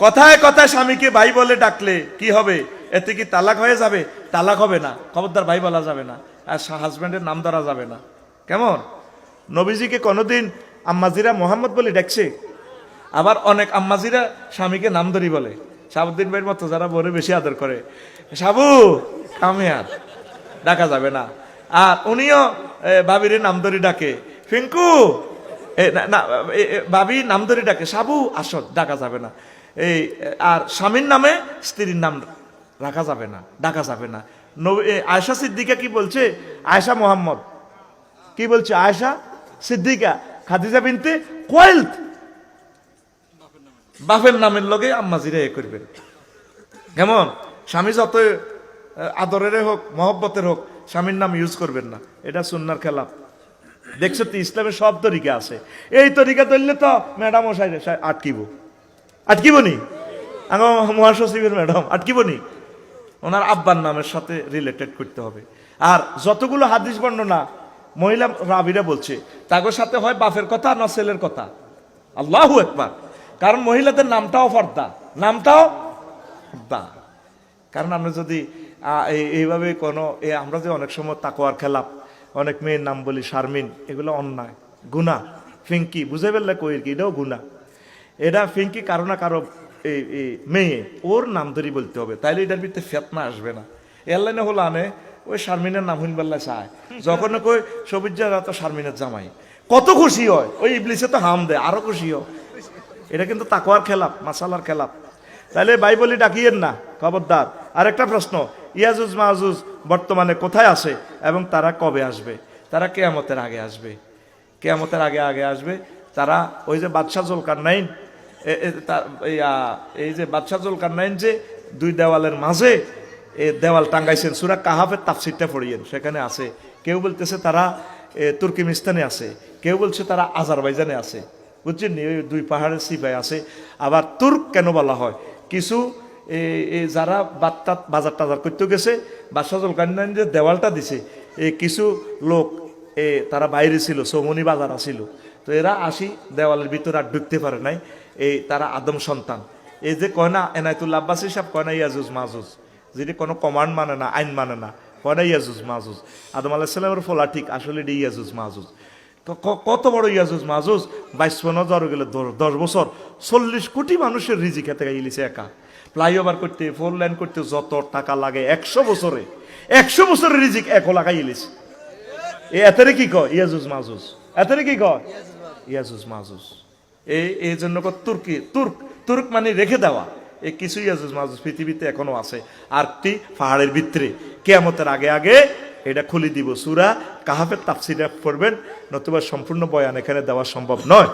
কথায় কথায় স্বামীকে ভাই বলে ডাকলে কি হবে? এতে কি তালাক হয়ে যাবে? তালাক হবে না, খবরদার ভাই বলা যাবে না, আর হাজব্যান্ডের নাম ধরা যাবে না। কেমন? নবীজিকে কোনোদিন আম্মাজিরা মোহাম্মদ বলে ডাকছে? আবার অনেক আম্মাজিরা স্বামীকে নাম ধরি বলে। শাহাবুদ্দিন ভাইয়ের মতো যারা বড় বেশি আদর করে, সাবু কামিয়ার ডাকা যাবে না। আর উনিও ভাবির নাম ধরি ডাকে, ফিঙ্কু ভাবি নাম ধরে ডাকে, সাবু আসো, ডাকা যাবে না। আর স্বামীর নামে স্ত্রীর নাম রাখা যাবে না, ডাকা যাবে না। আয়েশা সিদ্দিকা কি বলছে? আয়েশা মোহাম্মদ কি বলছে? আয়েশা সিদ্দিকা খাদিজা বিনতে কোয়েলত, বাপের নামের লগে আম্মাজিরা করবেন। কেমন? স্বামী যত আদরের হোক, মহব্বতের হোক, স্বামীর নাম ইউজ করবেন না, এটা সুন্নার খেলাফ। দেখছো তো, ইসলামের সব তরিকা আছে। এই তরিকা ধরলে তো ম্যাডাম ও আটকিব নি, মহাসচিবের ম্যাডাম আটকিব নি, ওনার আব্বার নামের সাথে রিলেটেড করতে হবে। আর যতগুলো হাদিস বর্ণনা মহিলা রাবিরা বলছে, তাদের সাথে হয় বাপের কথা না ছেলের কথা। আল্লাহু আকবার। কারণ মহিলাদের নামটাও ফর্দা, নামটাও ফর্দা। কারণ আমরা যদি এইভাবে কোনো আমরা যে অনেক সময় তাকওয়ার খেলাফ অনেক মেয়ের নাম বলি, শারমিন, এগুলো অন্যায়, গুনাহ। ফিঙ্কি বুঝে ফেললে কই কি, এটাও গুনাহ। এটা ফিঙ্কি কারো না কারো মেয়ে, ওর নাম ধরি বলতে হবে, তাইলে এটার ভিতরে ফেতনা আসবে না। এয়ারলাইনে হলো আনে ওই শারমিনের নাম হইন বেল্লা চায়, যখন কই সবিজ্জারা তো শারমিনের জামাই, কত খুশি হয়। ওই ইবলিসে তো হাম দেয়, আরো খুশি হয়। এটা কিন্তু তাকওয়ার খেলাফ, মাসালার খেলাফ। তাহলে বাইবলি ডাকিয়েন না, খবরদার। আরেকটা প্রশ্ন, ইয়াজুজ মাহুজ বর্তমানে কোথায় আছে এবং তারা কবে আসবে? তারা কিয়ামতের আগে আসবে, কিয়ামতের আগে আগে আসবে। তারা ওই যে বাদশাহ জুলকারনাইন, এই যে বাদশাহ জুলকারনাইন যে দুই দেওয়ালের মাঝে দেওয়াল টাঙ্গাইছেন, সূরা কাহাফের তাফসিরটা পড়িয়েন, সেখানে আছে। কেউ বলতেছে তারা তুর্কিমিস্তানে আছে, কেউ বলছে তারা আজারবাইজানে আছে, বুঝছেন? ওই দুই পাহাড়ের সিপাই আছে। আবার তুর্ক কেন বলা হয়? কিছু যারা বাজার টাজার করতে গেছে, বাদশাহ জুলকারনাইন যে দেওয়ালটা দিছে, কিছু লোক তারা বাইরে ছিল, সৌমনি বাজার আসিল, তো এরা আসি দেওয়ালের ভিতরে আর ঢুকতে পারে নাই। তারা আদম সন্তান। এই যে কয় না এনায়েতুল্লাহ আব্বাসী সাহেব, কয় না ইয়াজুজ মাহুজ, যেটি কোনো কমান্ড মানে না, আইন মানে না, কয় না ইয়াজুজ মাহুজ। আদম আলাইহিস সালামের ফলা ঠিক, আসলে এটি ইয়াজুজ মাহুজ। কত বড় ইয়াজুজ মাহুজ? 22,000 গেলে 10 বছর 40 কোটি মানুষের রিজিক হাতে গাইলিছে একা। ফ্লাইওভার করতে, 4 লাইন করতে যত টাকা লাগে 100 বছরে, 100 বছরের রিজিক একো লাগাই ইলিছে। এতেরে কি কয়? ইয়াজুজ মাহুজ। এতেরে কি কয়? ইয়াজুজ মাহুজ। এই জন্য তুর্কি, তুর্ক মানে রেখে দেওয়া। এই কিছু ইয়াজুজ মাহুজ পৃথিবীতে এখনো আছে। আর কি পাহাড়ের ভিতরে কিয়ামতের আগে আগে এটা খুলে দিব। সূরা কাহাফের তাফসীর পড়বেন, নতুবা সম্পূর্ণ বয়ান এখানে দেওয়া সম্ভব নয়।